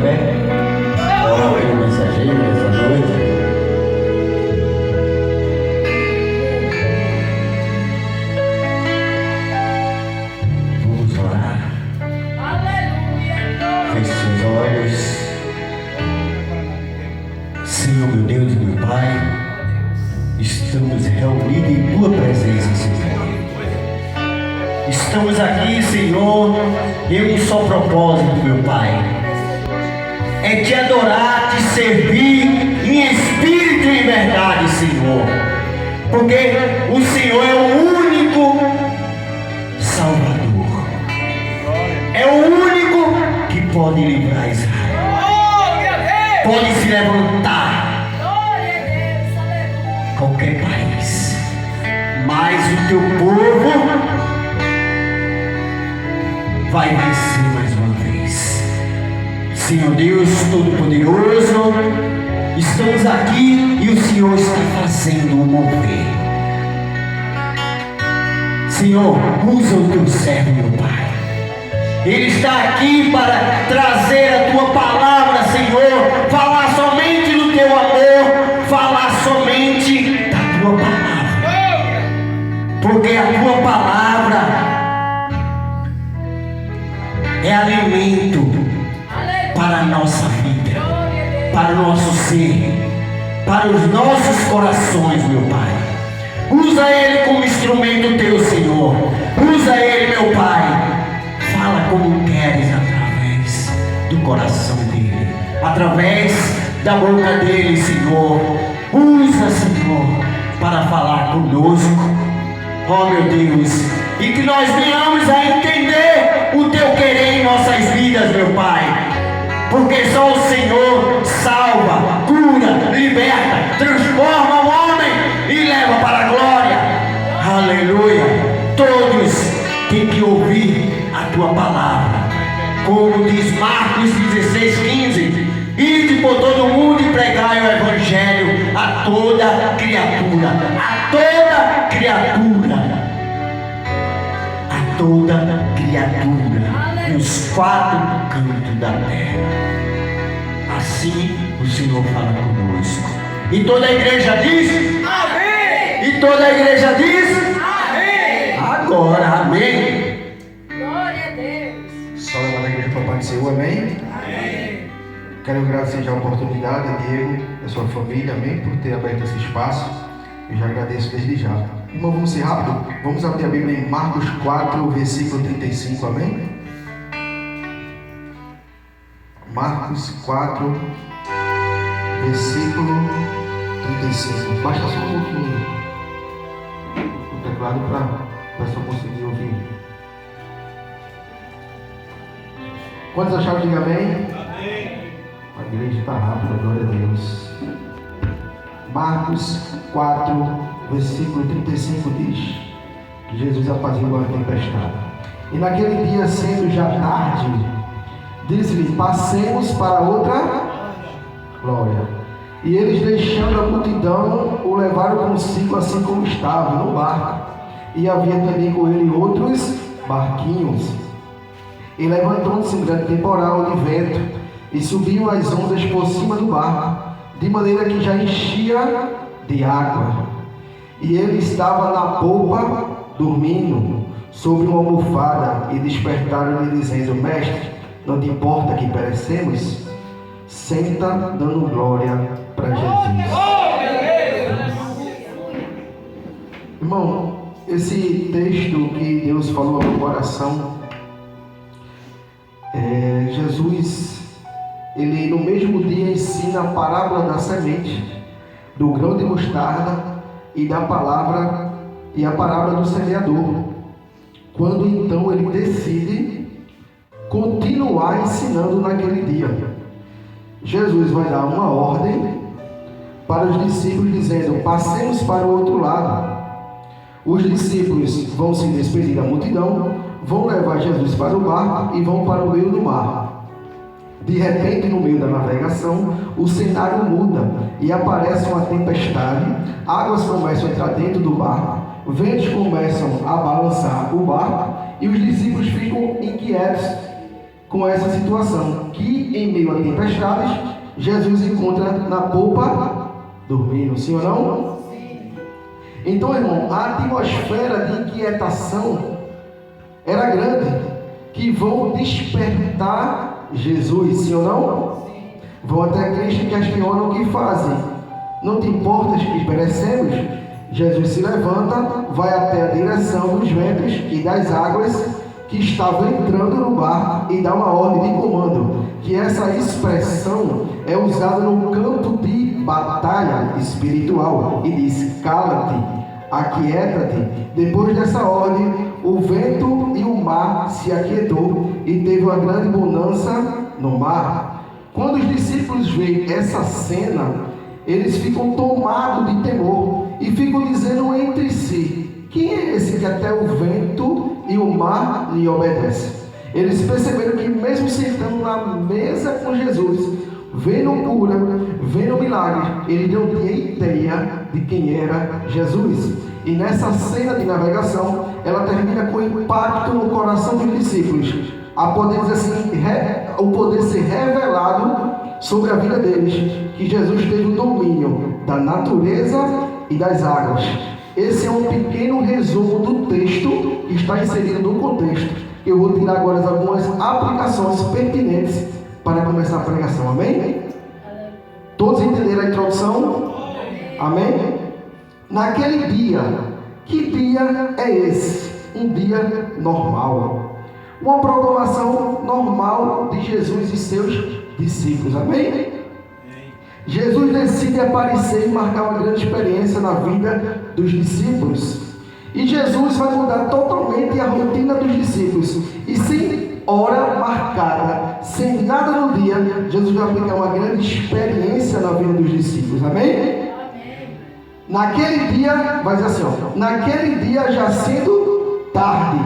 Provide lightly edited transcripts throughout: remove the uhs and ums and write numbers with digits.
pé. Orar pelo mensageiro essa noite. Vamos orar. Feche seus olhos. Senhor, meu Deus e meu Pai, estamos reunidos em Tua presença, Senhor. Estamos aqui, Senhor, em um só propósito, meu Pai. É te adorar, te servir em espírito e em verdade, Senhor. Porque o Senhor é o único Salvador. É o único que pode livrar Israel. Pode se levantar qualquer país. Mas o teu povo vai vencer mais uma vez. Senhor Deus Todo-Poderoso, estamos aqui e o Senhor está fazendo um mover. Senhor, usa o teu servo, meu Pai. Ele está aqui para trazer a tua palavra, Senhor. Falar somente do teu amor, falar somente da tua palavra. Porque a tua palavra é alimento para a nossa vida, para o nosso ser, para os nossos corações, meu Pai. Usa ele como instrumento teu, Senhor. Usa ele, meu Pai. Fala como queres através do coração dele, através da boca dele, Senhor. Usa, Senhor, para falar conosco. Oh, meu Deus, e que nós venhamos a entender o teu querer em nossas vidas, meu Pai. Porque só o Senhor salva, cura, liberta, transforma o homem e leva para a glória. Aleluia. Todos têm que ouvir a tua palavra. Como diz Marcos 16:15: ide por todo o mundo e pregai o evangelho a toda criatura. A toda criatura. A toda criatura. Nos quatro cantos da terra. Assim o Senhor fala conosco. E toda a igreja diz: amém. E toda a igreja diz: amém. Agora, amém. Glória a Deus. Só levando a igreja para o Pai do Senhor, amém? Amém. Quero agradecer a oportunidade, Diego, a sua família, amém, por ter aberto esse espaço. Eu já agradeço desde já. Irmão, vamos ser rápido. Vamos abrir a Bíblia em Marcos 4, versículo 35, amém? Marcos 4, versículo 35. Baixa só um pouquinho o teclado para o pessoal conseguir ouvir. Quantos acharam? Diga amém? Amém. A igreja está rápida, glória a Deus. Marcos 4, versículo 35 diz que Jesus apazigou a tempestade. E naquele dia, sendo já tarde, diz-lhe: passemos para outra glória. E eles, deixando a multidão, o levaram consigo assim como estava, no barco. E havia também com ele outros barquinhos. E levantou-se um grande temporal de vento, e subiam as ondas por cima do barco, de maneira que já enchia de água. E ele estava na polpa, dormindo, sobre uma almofada, e despertaram-lhe, dizendo: mestre, não te importa que perecemos? Senta, dando glória para Jesus. Irmão, esse texto que Deus falou ao meu coração, Jesus, ele no mesmo dia ensina a parábola da semente, do grão de mostarda e da palavra e a parábola do semeador. Quando então ele decide continuar ensinando naquele dia, Jesus vai dar uma ordem para os discípulos, dizendo: passemos para o outro lado. Os discípulos vão se despedir da multidão, vão levar Jesus para o barco e vão para o meio do mar. De repente, no meio da navegação, o cenário muda e aparece uma tempestade. Águas começam a entrar dentro do barco, ventos começam a balançar o barco e os discípulos ficam inquietos. com essa situação, que em meio a tempestades, Jesus encontra na popa dormindo, sim ou não? Sim. Então, irmão, a atmosfera de inquietação era grande, que vão despertar Jesus, sim ou não? Vão até Cristo e questionam o que fazem. Não te importas que perecemos? Jesus se levanta, vai até a direção dos ventos e das águas que estavam entrando no barco e dá uma ordem de comando, que essa expressão é usada no campo de batalha espiritual, e diz: cala-te, aquieta-te. Depois dessa ordem, o vento e o mar se aquietou e teve uma grande bonança no mar. Quando os discípulos veem essa cena, eles ficam tomados de temor e ficam dizendo entre si: quem é esse que até o vento e o mar lhe obedecem? Eles perceberam que mesmo sentando na mesa com Jesus, vendo cura, vendo milagres, eles não tinham ideia de quem era Jesus. E nessa cena de navegação, ela termina com impacto no coração dos discípulos, a poder dizer assim, o poder ser revelado sobre a vida deles, que Jesus teve o domínio da natureza e das águas. Esse é um pequeno resumo do texto que está inserido no contexto. Eu vou tirar agora algumas aplicações pertinentes para começar a pregação. Amém? Todos entenderam a introdução? Amém? Naquele dia, que dia é esse? Um dia normal. Uma proclamação normal de Jesus e seus discípulos. Amém? Jesus decide aparecer e marcar uma grande experiência na vida dos discípulos. E Jesus vai mudar totalmente a rotina dos discípulos. E sem hora marcada, sem nada no dia, Jesus vai aplicar uma grande experiência na vida dos discípulos. Amém? Naquele dia, vai dizer assim, ó, naquele dia já sendo tarde.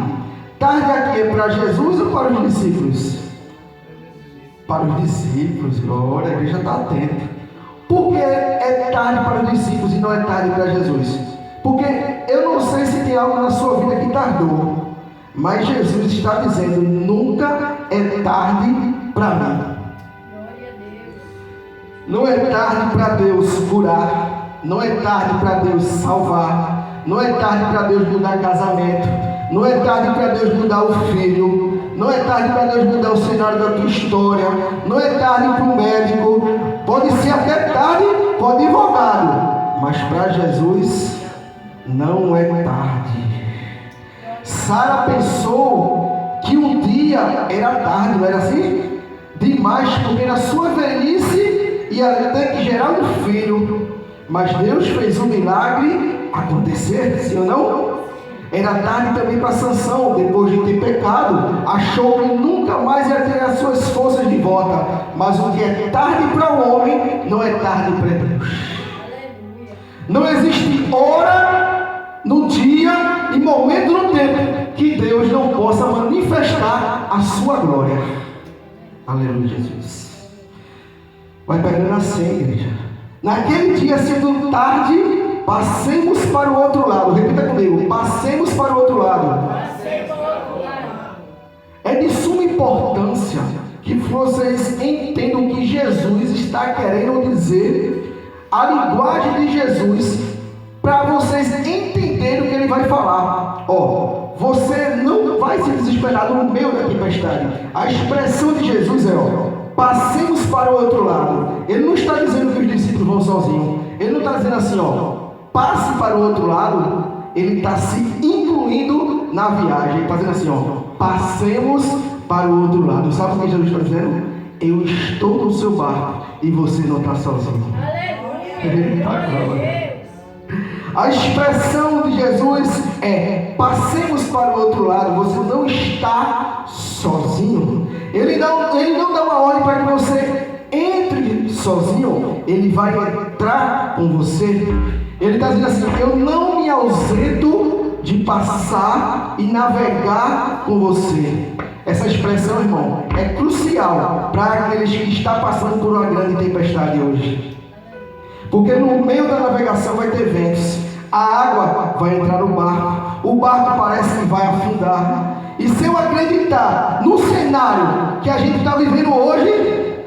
Tarde aqui é para Jesus ou para os discípulos? Para os discípulos, glória, a igreja está atenta. Por que é tarde para os discípulos e não é tarde para Jesus? Porque eu não sei se tem algo na sua vida que tardou, mas Jesus está dizendo: nunca é tarde para mim. Glória a Deus. Não é tarde para Deus curar, não é tarde para Deus salvar, não é tarde para Deus mudar casamento, não é tarde para Deus mudar o filho, não é tarde para Deus mudar o cenário da tua história, não é tarde para o médico, pode ser até tarde para o advogado, mas para Jesus não é tarde. Sara pensou que um dia era tarde, não era assim? Demais, porque na sua velhice ia ter que gerar um filho, mas Deus fez um milagre acontecer, sim ou não? Era tarde também para Sansão, depois de ter pecado, achou que nunca mais ia ter as suas forças de volta. Mas o que é tarde para o homem, não é tarde para Deus. Não existe hora no dia e momento no tempo que Deus não possa manifestar a sua glória. Aleluia, Jesus. Vai pegando assim, igreja. Naquele dia, sendo tarde, passemos para o outro lado. Repita comigo: passemos para o outro lado. É de suma importância que vocês entendam o que Jesus está querendo dizer, a linguagem de Jesus, para vocês entenderem o que ele vai falar. Ó, você não vai se desesperar no meio da tempestade. A expressão de Jesus é: ó, passemos para o outro lado. Ele não está dizendo que os discípulos vão sozinhos. Ele não está dizendo assim, ó, passe para o outro lado. Ele está se incluindo na viagem. Ele está dizendo assim, ó, passemos para o outro lado. Sabe o que Jesus está dizendo? Eu estou no seu barco e você não está sozinho. Aleluia. A expressão de Jesus é: passemos para o outro lado. Você não está sozinho. Ele não dá uma ordem para que você entre sozinho. Ele vai entrar com você. Ele está dizendo assim: eu não me ausento de passar e navegar com você. Essa expressão, irmão, é crucial para aqueles que estão passando por uma grande tempestade hoje. Porque no meio da navegação vai ter ventos, a água vai entrar no barco, o barco parece que vai afundar, E se eu acreditar no cenário que a gente está vivendo hoje,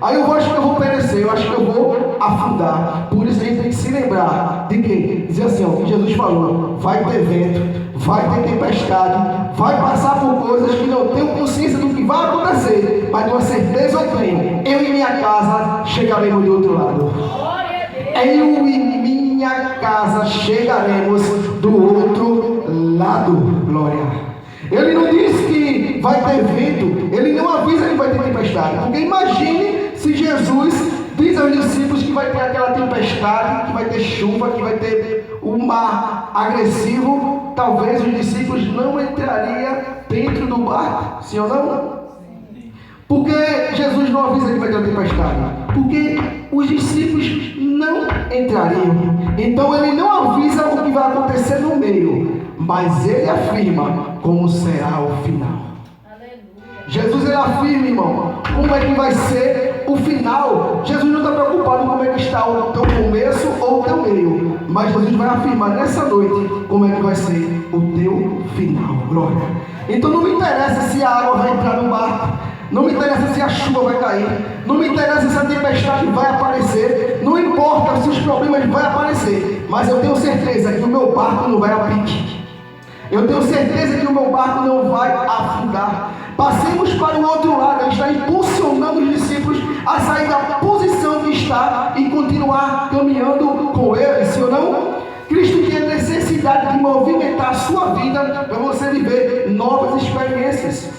aí eu acho que eu vou perecer, eu acho que eu vou afundar. Por isso a gente tem que se lembrar de que, dizer assim, ó, que Jesus falou, vai ter vento, vai ter tempestade, vai passar por coisas que não tenho consciência do que vai acontecer, mas uma certeza eu tenho, eu e minha casa chegaremos do outro lado. Eu e minha casa chegaremos do outro lado. Glória. Ele não diz que vai ter vento, ele não avisa que vai ter tempestade. Porque imagine se Jesus diz aos discípulos que vai ter aquela tempestade, que vai ter chuva, que vai ter um mar agressivo. Talvez os discípulos não entrariam dentro do barco, sim ou não? Porque Jesus não avisa que vai ter uma tempestade? Porque os discípulos não entrariam. Então ele não avisa o que vai acontecer no meio, mas ele afirma como será o final. Jesus ele afirma, irmão, como é que vai ser o final. Jesus não está preocupado com como é que está o teu começo ou o teu meio, mas Jesus vai afirmar nessa noite como é que vai ser o teu final. Glória. Então não me interessa se a água vai entrar no barco, não me interessa se a chuva vai cair, não me interessa se a tempestade vai aparecer, não importa se os problemas vão aparecer, mas eu tenho certeza que o meu barco não vai a pique. Eu tenho certeza que o meu barco não vai afundar. Passemos para o outro lado. A gente está impulsionando os discípulos a sair da posição que está e continuar caminhando com ele, sim ou não? Cristo tinha necessidade de movimentar a sua vida para você viver novas experiências.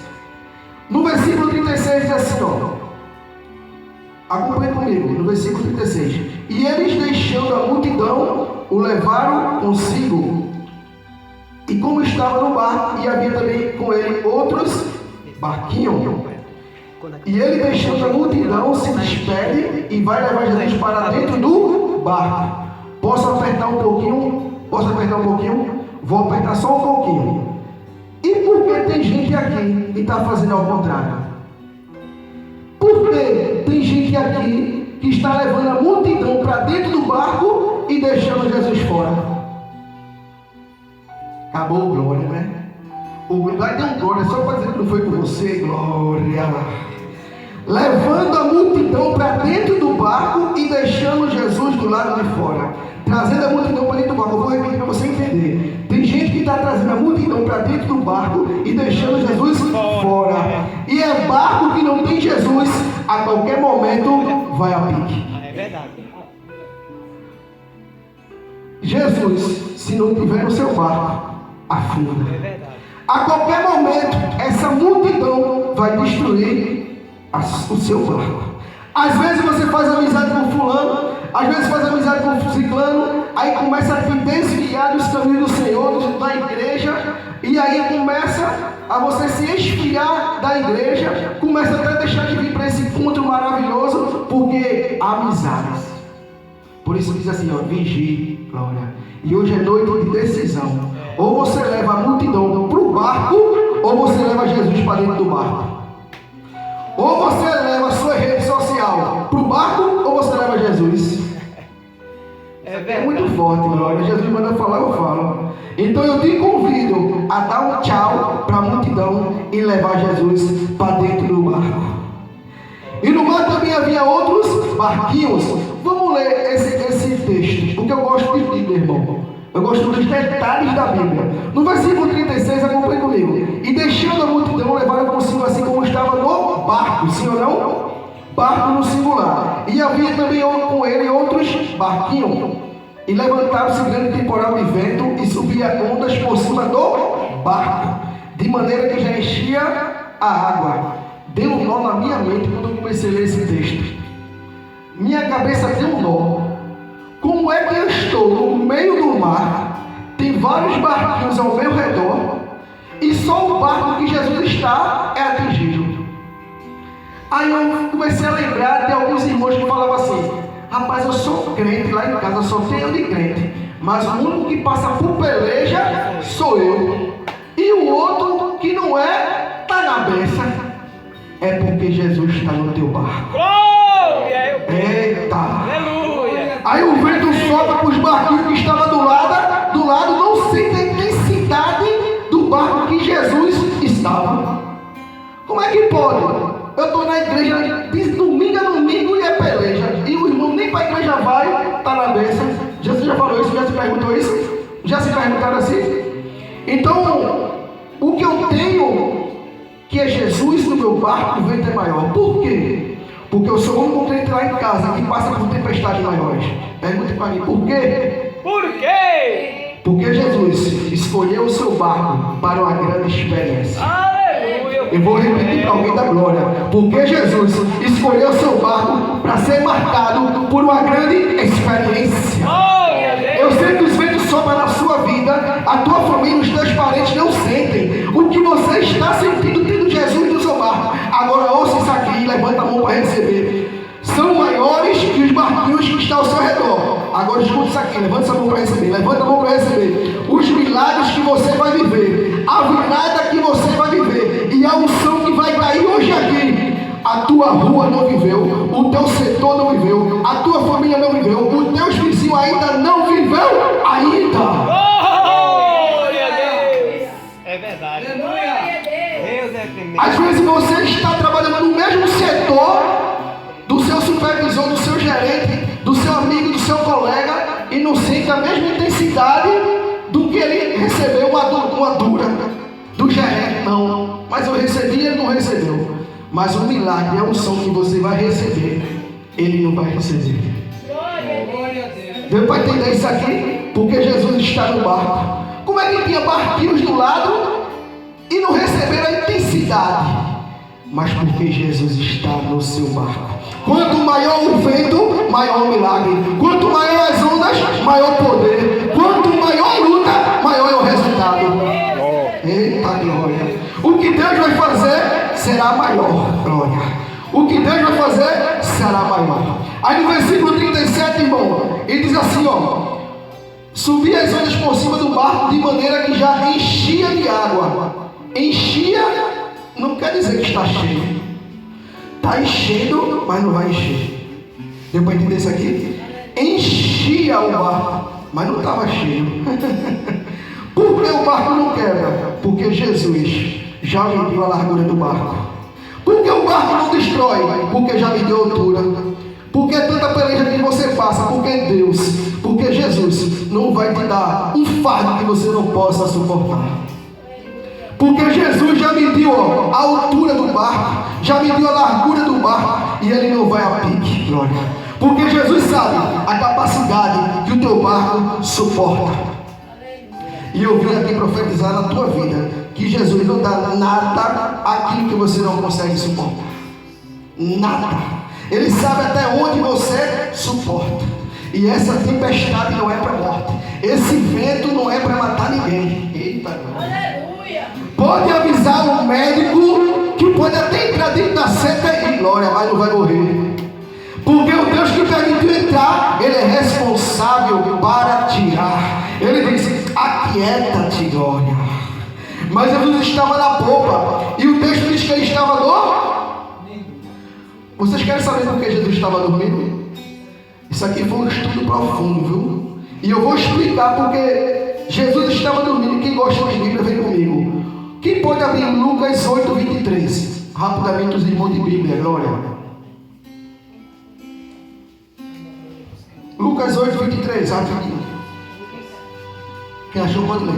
No versículo 36 diz assim, ó, acompanhe comigo, no versículo 36. E eles, deixando a multidão, o levaram consigo. E como estava no barco, e havia também com ele outros barquinhos. E ele, deixando a multidão, se despede e vai levar Jesus para dentro do barco. Posso apertar um pouquinho? Posso apertar um pouquinho? Vou apertar só um pouquinho. E por que tem gente aqui que está fazendo ao contrário? Por que tem gente aqui que está levando a multidão para dentro do barco e deixando Jesus fora? Acabou o glória, né? O vai ter um glória só para dizer que não foi com você, glória. Levando a multidão para dentro do barco e deixando Jesus do lado de fora. Trazendo a multidão para dentro do barco. Eu vou repetir para você entender. Tem gente que está trazendo a multidão para dentro do barco e deixando Jesus fora. E é barco que não tem Jesus, a qualquer momento vai a pique. É verdade. Jesus, se não tiver no seu barco, afunda. É verdade. A qualquer momento, essa multidão vai destruir o seu barco. Às vezes você faz amizade com fulano, às vezes faz amizade com ciclano, aí começa a te desviar dos caminhos do Senhor, da igreja, e aí começa a você se esfriar da igreja, começa até a deixar de vir para esse encontro maravilhoso, porque amizades. Por isso diz assim, ó, vigie, glória. E hoje é noite de decisão. Ou você leva a multidão para o barco, ou você leva Jesus para dentro do barco. Ou você leva a sua rede social para o barco, ou você leva Jesus. É muito forte, glória. Jesus manda falar, eu falo. Então eu te convido a dar um tchau para a multidão e levar Jesus para dentro do barco. E no mar também havia outros barquinhos. Vamos ler esse texto, porque eu gosto de Bíblia, irmão. Eu gosto dos detalhes da Bíblia. No versículo 36, acompanhe comigo. E deixando a multidão, levaram consigo assim como estava no barco, sim ou não? Barco no singular. E havia também com ele outros barquinhos. E levantaram-se grande temporal de vento e subia ondas por cima do barco, de maneira que já enchia a água. Deu um nó na minha mente quando eu comecei a ler esse texto. Minha cabeça deu um nó. Como é que eu estou no meio do mar, tem vários barquinhos ao meu redor, e só o barco que Jesus está é atingido? Aí eu comecei a lembrar de alguns irmãos que falavam assim: rapaz, eu sou crente lá em casa, eu só tenho de crente, mas o único que passa por peleja sou eu, e o outro que não é, está na beça. É porque Jesus está no teu barco. Eita! Aleluia! Aí o vento sopra para os barquinhos que estavam do lado não sente a intensidade do barco que Jesus barco o vento é maior. Por quê? Porque eu sou o único crente lá em casa que passa por tempestades maiores. Pergunte para mim, por quê? Por quê? Porque Jesus escolheu o seu barco para uma grande experiência. Aleluia. Eu vou repetir para alguém da glória. Porque Jesus escolheu o seu barco para ser marcado por uma grande experiência. Eu sei que os ventos sopram na sua vida, a tua família, os teus parentes não sentem o que você está sentindo tendo Jesus no seu barco. Agora ouça isso aqui e levanta a mão para receber. São maiores que os barquinhos que estão ao seu redor. Agora escuta isso aqui, levanta essa mão para receber, levanta a mão para receber. Os milagres que você vai viver, a virada que você vai viver e a unção que vai cair hoje aqui. A tua rua não viveu, o teu setor não viveu, a tua família não viveu, os teus vizinhos ainda não viveu ainda. Glória a Deus. É verdade. Glória a Deus. Deus é tremendo. Às vezes você está trabalhando no mesmo setor do seu supervisor, do seu gerente, do seu amigo, do seu colega e não sente a mesma intensidade do que ele recebeu uma dura do gerente. Não, mas eu recebi e ele não recebeu. Mas o milagre é a unção que você vai receber, ele não vai receber. Glória a Deus. Deu para entender isso aqui? Porque Jesus está no barco. Como é que tinha barquinhos do lado e não receberam a intensidade? Mas porque Jesus está no seu barco. Quanto maior o vento, maior o milagre. Quanto maior as ondas, maior o poder. Quanto maior a luta, maior é o resultado. Eita glória. O que Deus vai fazer será maior. Glória. O que Deus vai fazer será maior. Aí no versículo 37, irmão, ele diz assim, ó: subia as ondas por cima do barco de maneira que já enchia de água. Enchia não quer dizer que está cheio. Está enchendo, mas não vai encher. Deu para entender isso aqui? Enchia o barco, mas não estava cheio. Por que o barco não quebra? Porque Jesus já me deu a largura do barco. Por que o barco não destrói? Porque já me deu altura. Por que tanta peleja que você passa? Porque Deus, porque Jesus não vai te dar um fardo que você não possa suportar. Porque Jesus já mediu a altura do barco, já mediu a largura do barco, e ele não vai a pique, glória. Porque Jesus sabe a capacidade que o teu barco suporta. E eu vim aqui profetizar na tua vida que Jesus não dá nada aquilo que você não consegue suportar. Nada. Ele sabe até onde você suporta. E essa tempestade não é para morte. Esse vento não é para matar ninguém. Eita, Aleluia. pode avisar o médico que pode até entrar dentro da seta e glória, mas não vai morrer. Porque o Deus que permitiu entrar, ele é responsável para tirar. Ele diz: aquieta-te, glória. Mas Jesus estava na popa, e o texto diz que ele estava dormindo. Vocês querem saber por que Jesus estava dormindo? Isso aqui foi um estudo profundo, viu? E eu vou explicar porque Jesus estava dormindo. Quem gosta de Bíblia, vem comigo. Quem pode abrir Lucas 8, 23? Rapidamente os irmãos de Bíblia, glória. Lucas 8, 23, rapidinho. Quem achou pode ler.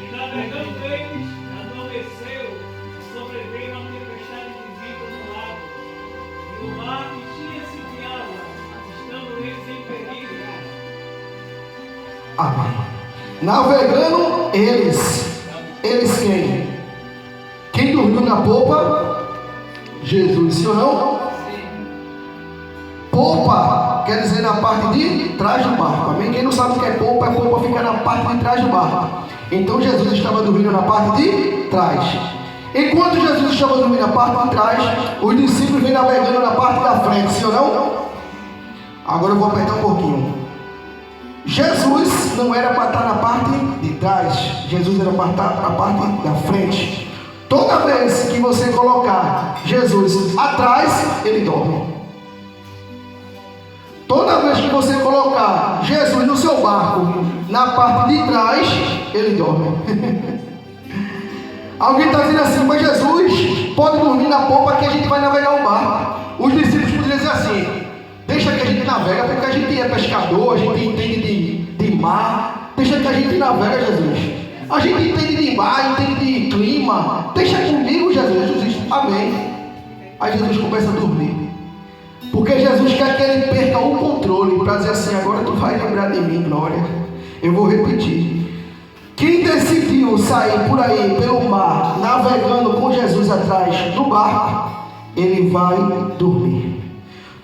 E navegando eles, adormeceu, sobreveio uma tempestade de vento no lago, e o mar enchia-se de água, estando eles em perigo. Amém. Navegando eles quem? Quem dormiu na popa? Jesus, sim ou não? Popa quer dizer na parte de trás do barco, amém? Quem não sabe o que é popa fica na parte de trás do barco. Então Jesus estava dormindo na parte de trás. Enquanto Jesus estava dormindo na parte de trás, os discípulos vêm navegando na parte da frente, sim ou não? Agora eu vou apertar um pouquinho. Jesus não era para estar na parte de trás, Jesus era para estar na parte da frente. Toda vez que você colocar Jesus atrás, ele dorme. Toda vez que você colocar Jesus no seu barco na parte de trás, ele dorme. Alguém está dizendo assim: mas Jesus pode dormir na popa que a gente vai navegar o barco. Os discípulos poderiam dizer assim: deixa que a gente navega, porque a gente é pescador, a gente entende de mar. Deixa que a gente navega, Jesus. A gente entende de mar, entende de clima. Deixa comigo, Jesus. Jesus diz, amém. Aí Jesus começa a dormir. Porque Jesus quer que ele perca o controle para dizer assim, agora tu vai lembrar de mim, glória. Eu vou repetir. Quem decidiu sair por aí pelo mar, navegando com Jesus atrás do barco, ele vai dormir.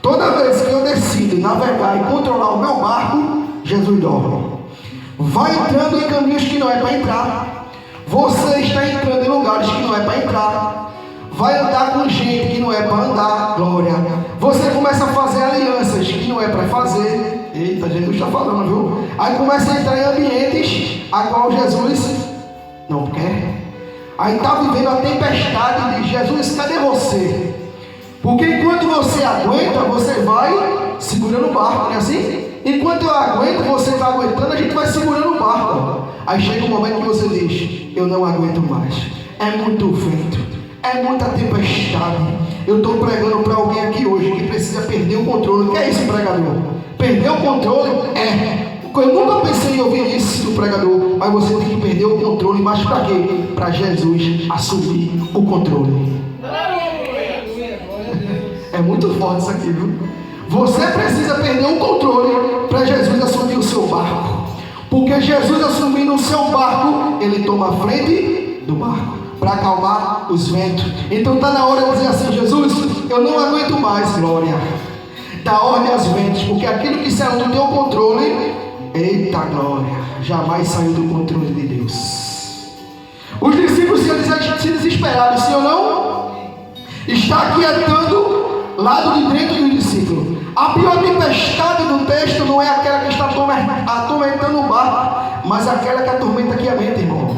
Toda vez que eu decido navegar e controlar o meu barco, Jesus dorme. Vai entrando em caminhos que não é para entrar. Você está entrando em lugares que não é para entrar. Vai andar com gente que não é para andar, glória. Você começa a fazer alianças que não é para fazer. Eita, Jesus está falando, viu? Aí começa a entrar em ambientes a qual Jesus não quer. Aí está vivendo a tempestade de Jesus, cadê você? Porque enquanto você aguenta, você vai segurando o barco, não é assim? Enquanto eu aguento, você está aguentando, a gente vai segurando o barco. Aí chega um momento que você diz, eu não aguento mais. É muito vento, é muita tempestade. Eu estou pregando para alguém aqui hoje que precisa perder o controle. O que é isso, pregador? Perder o controle? Eu nunca pensei em ouvir isso do pregador. Mas você tem que perder o controle. Mas para quê? Para Jesus assumir o controle. É muito forte isso aqui, viu? Você precisa perder o controle para Jesus assumir o seu barco. Porque Jesus assumindo o seu barco, ele toma a frente do barco para acalmar os ventos. Então está na hora de dizer assim, Jesus, eu não aguento mais, glória. Dá ordem aos ventos, porque aquilo que saiu do teu controle, eita glória, jamais saiu do controle de Deus. Os discípulos se desesperaram, sim ou não? Está aquietando lado de dentro do discípulo. A pior tempestade do texto não é aquela que está atormentando o barco, mas aquela que atormenta aqui a mente, irmão.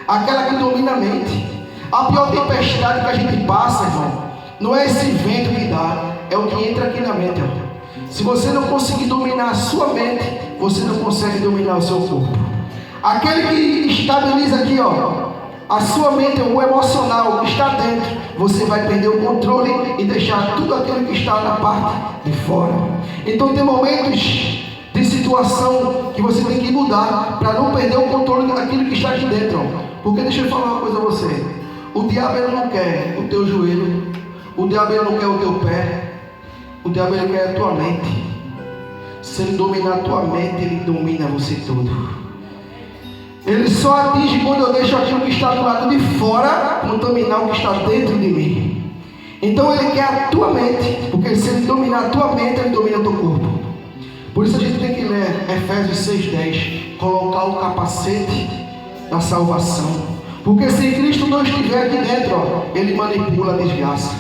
Aquela que domina a mente. A pior tempestade que a gente passa, irmão, não é esse vento que dá, é o que entra aqui na mente, irmão. Se você não conseguir dominar a sua mente, você não consegue dominar o seu corpo. Aquele que estabiliza aqui, ó, a sua mente, o emocional que está dentro, você vai perder o controle e deixar tudo aquilo que está na parte de fora. Então tem momentos de situação que você tem que mudar para não perder o controle daquilo que está aqui dentro. Porque deixa eu falar uma coisa a você. O diabo ele não quer o teu joelho, o diabo ele não quer o teu pé, o diabo ele quer a tua mente. Se ele dominar a tua mente, ele domina você todo. Ele só atinge quando eu deixo aquilo que está do lado de fora contaminar o que está dentro de mim. Então ele quer a tua mente, porque se ele dominar a tua mente, ele domina o teu corpo. Por isso a gente tem que ler Efésios 6,10, colocar o capacete da salvação. Porque se Cristo não estiver aqui dentro, ó, ele manipula a desgraça.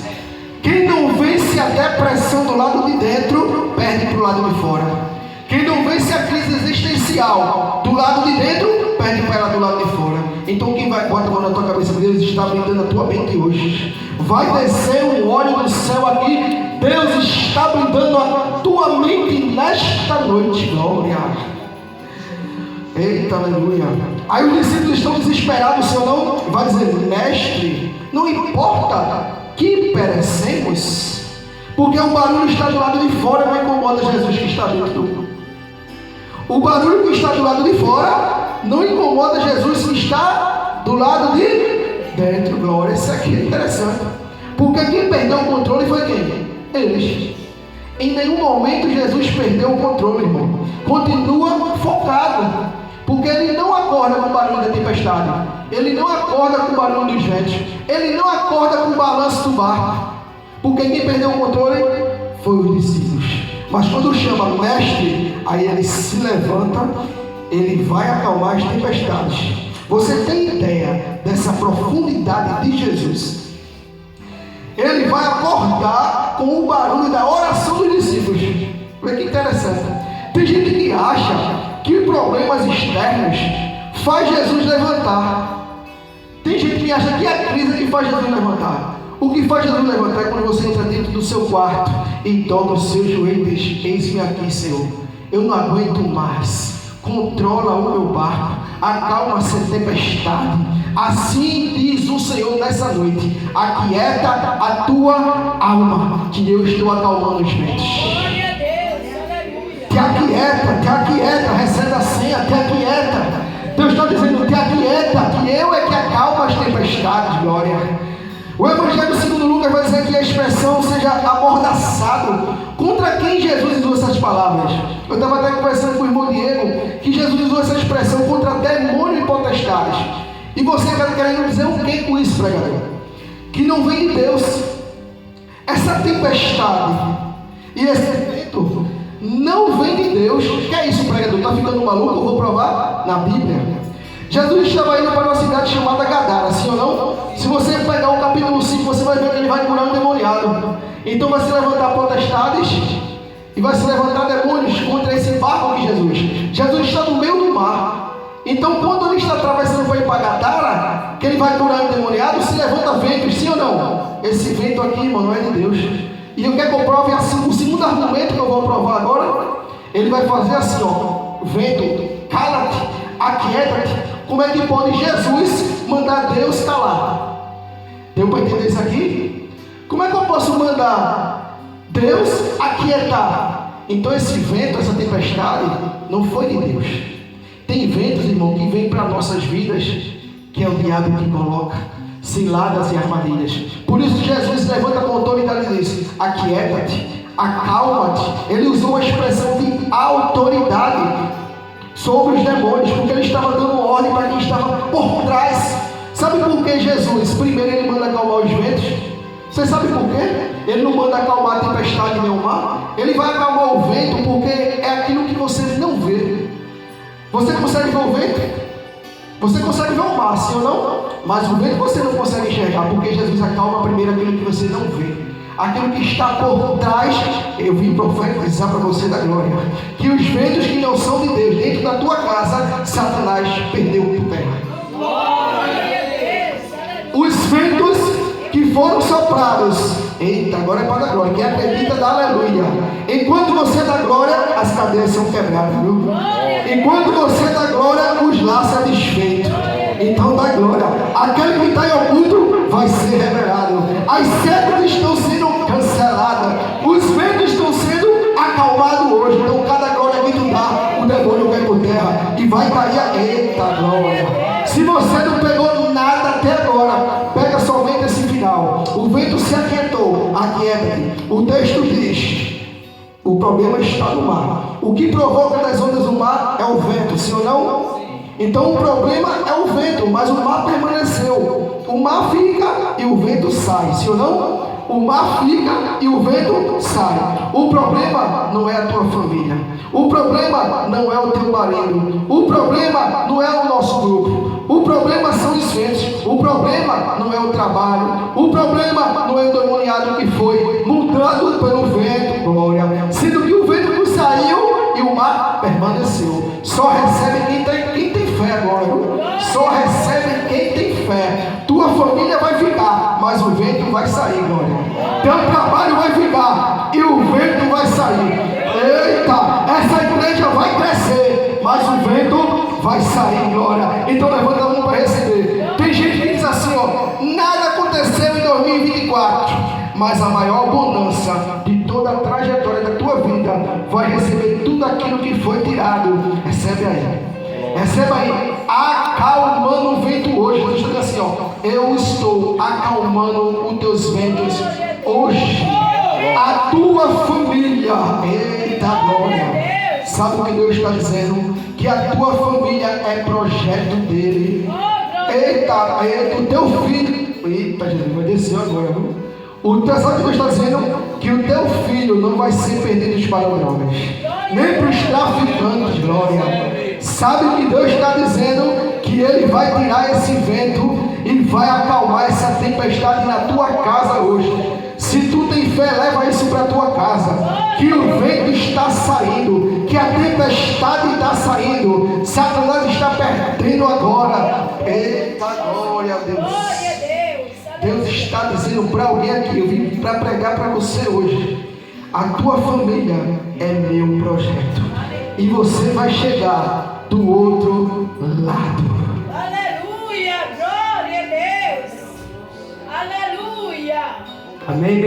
Quem não vence a depressão do lado de dentro, perde para o lado de fora. Quem não vence a crise existencial do lado de dentro, perde para ela do lado de fora. Então quem vai bota a mão na tua cabeça, Deus está blindando a tua mente hoje. Vai descer um óleo do céu aqui. Deus está blindando a tua mente nesta noite, glória. Eita, aleluia. Aí os discípulos estão desesperados, o Senhor não vai dizer, mestre, não importa que perecemos, porque o barulho está do lado de fora, não incomoda Jesus que está dentro. O barulho que está do lado de fora não incomoda Jesus que está do lado de dentro, glória. Isso aqui é interessante, porque quem perdeu o controle foi quem? Eles. Em nenhum momento Jesus perdeu o controle, irmão. Continua focado, porque ele não acorda com o barulho da tempestade, ele não acorda com o barulho dos ventos, ele não acorda com o balanço do barco, porque quem perdeu o controle foi os discípulos. Mas quando chama mestre, aí ele se levanta, ele vai acalmar as tempestades. Você tem ideia dessa profundidade de Jesus? Ele vai acordar com o barulho da oração dos discípulos. Olha que interessante. Tem gente que acha que problemas externos faz Jesus levantar. Tem gente que acha que é a crise que faz Jesus levantar. O que faz Jesus levantar é quando você entra dentro do seu quarto e dobra os seus joelhos e diz, eis-me aqui, Senhor, eu não aguento mais, controla o meu barco, acalma essa tempestade. Assim diz o Senhor nessa noite, aquieta a tua alma, que eu estou acalmando os ventos. Glória a Deus, aleluia. Te aquieta, recebe a senha, te aquieta. Deus está dizendo, te aquieta. que eu é que acalmo as tempestades, glória. O Evangelho segundo Lucas vai dizer que a expressão seja amordaçado. Contra quem Jesus usou essas palavras? Eu estava até conversando com o irmão Diego que Jesus usou essa expressão contra demônio e potestades. E você está querendo dizer o que com isso, pregador? Que não vem de Deus. Essa tempestade e esse vento não vem de Deus. Que é isso, pregador? Está ficando maluco? Eu vou provar na Bíblia. Jesus estava indo para uma cidade chamada Gadara, sim ou não? Se você pegar o capítulo 5, você vai ver que ele vai curar um demoniado. Então vai se levantar potestades e vai se levantar demônios contra esse barco de Jesus. Jesus está no meio do mar. Então quando ele está atravessando para ir para Gadara, que ele vai curar um demoniado, se levanta ventos, sim ou não? Esse vento aqui, irmão, não é de Deus. E eu quero que eu prove assim, o segundo argumento que eu vou provar agora, ele vai fazer assim, ó, vento, cala-te, aquieta-te. Como é que pode Jesus mandar Deus calar? Deu para entender isso aqui? Como é que eu posso mandar Deus aquietar? Então esse vento, essa tempestade, não foi de Deus. Tem ventos, irmão, que vêm para nossas vidas, que é o diabo que coloca ciladas e armadilhas. Por isso Jesus levanta com autoridade e diz: aquieta-te, acalma-te. Ele usou a expressão de autoridade sobre os demônios, porque ele estava dando ordem para quem estava por trás. Sabe por que Jesus? Primeiro ele manda acalmar os ventos. Você sabe por quê? Ele não manda acalmar a tempestade nem o mar. Ele vai acalmar o vento porque é aquilo que você não vê. Você consegue ver o vento? Você consegue ver o mar, sim ou não? Mas o vento você não consegue enxergar, porque Jesus acalma primeiro aquilo que você não vê. Aquilo que está por trás. Eu vim profetizar para você da glória, que os ventos que não são de Deus dentro da tua casa, Satanás perdeu por terra. Os ventos que foram soprados, eita, agora é para dar glória. Quem acredita dá aleluia. Enquanto você dá glória, as cadeias são quebradas, viu? Enquanto você dá glória, os laços são desfeitos. Então dá glória. Aquele que está em oculto vai ser revelado. As setas estão sendo canceladas. Os ventos estão sendo acalmados hoje. Então cada glória que tu dá, o demônio cai por terra e vai cair. Eita glória. Se você não pegou nada até agora, pega somente esse final. O vento se aquietou. Aquieta-te. O texto diz: o problema está no mar. O que provoca das ondas do mar é o vento, sim ou não? Então o problema é o vento, mas o mar permaneceu. O mar fica e o vento sai, sim ou não? O mar fica e o vento sai. O problema não é a tua família. O problema não é o teu marido. O problema não é o nosso grupo. O problema são os ventos. O problema não é o trabalho. O problema não é o demoniado que foi mudado pelo vento, glória. Sendo que o vento não saiu e o mar permaneceu. Só recebe quem tem fé agora. Só recebe quem tem fé. Tua família vai ficar, mas o vento vai sair, glória. Teu trabalho vai ficar e o vento vai sair. Eita, essa igreja vai crescer, mas o vento vai sair, glória. Então levanta a mão para receber. Tem gente que diz assim, ó: nada aconteceu em 2024, mas a maior bonança de toda a trajetória da tua vida vai receber tudo aquilo que foi tirado. Recebe aí. Receba aí, acalmando o vento hoje. Deus está assim, ó: eu estou acalmando os teus ventos hoje. A tua família, eita glória. Sabe o que Deus está dizendo? Que a tua família é projeto dele. Eita, o teu filho, eita Jesus, vai descer agora, viu? Sabe o que Deus está dizendo? Que o teu filho não vai ser perdido para os drogas, nem para os traficantes, glória. Sabe o que Deus está dizendo? Que Ele vai tirar esse vento e vai acalmar essa tempestade na tua casa hoje. Se tu tem fé, leva isso para a tua casa. Que o vento está saindo, que a tempestade está saindo. Satanás está perdendo agora. Eita glória a Deus. Deus está dizendo para alguém aqui, eu vim para pregar para você hoje: a tua família é meu projeto, e você vai chegar do outro lado. Aleluia, glória a Deus. Aleluia. Amém.